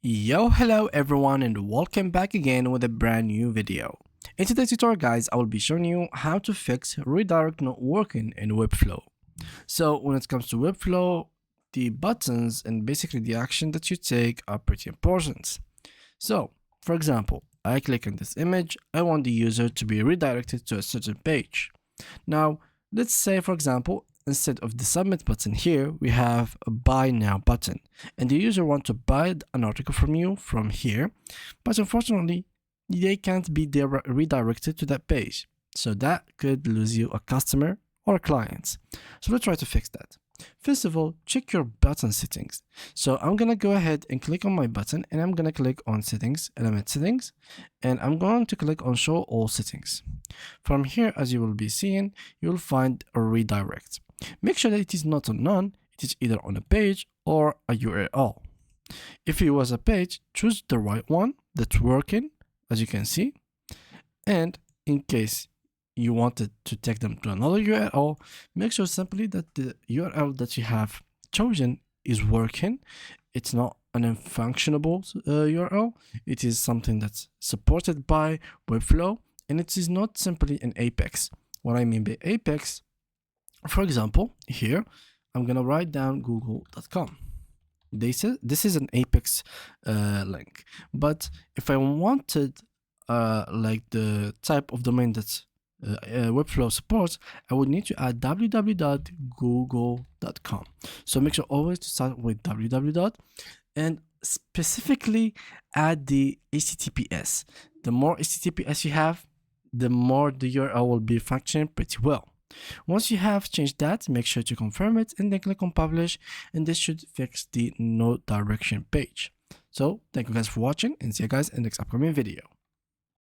Hello everyone and welcome back again with a brand new video. In today's tutorial guys, I will be showing you how to fix redirect not working in Webflow. So when it comes to Webflow, the buttons and basically the action that you take are pretty important. So for example, I click on this image, I want the user to be redirected to a certain page. Now let's say for example, instead of the submit button here, we have a buy now button and the user wants to buy an article from you from here, but unfortunately they can't be redirected to that page. So that could lose you a customer or a client. So let's try to fix that. First of all, check your button settings. So I'm gonna go ahead and click on my button and I'm gonna click on settings, element settings, and I'm going to click on show all settings. From here, as you will be seeing, you'll find a redirect. Make sure that it is not on none, it is either on a page or a URL. If it was a page, choose the right one that's working, as you can see. And in case you wanted to take them to another URL, make sure simply that the URL that you have chosen is working. It's not an unfunctionable URL. It is something that's supported by Webflow, and it is not simply an Apex. What I mean by Apex, for example, here, I'm going to write down google.com. This is an Apex link. But if I wanted like the type of domain that Webflow supports, I would need to add www.google.com. So make sure always to start with www and specifically add the HTTPS. The more HTTPS you have, the more the URL will be functioning pretty well. Once you have changed that, make sure to confirm it and then click on publish, and this should fix the no direction page. So thank you guys for watching and see you guys in the next upcoming video.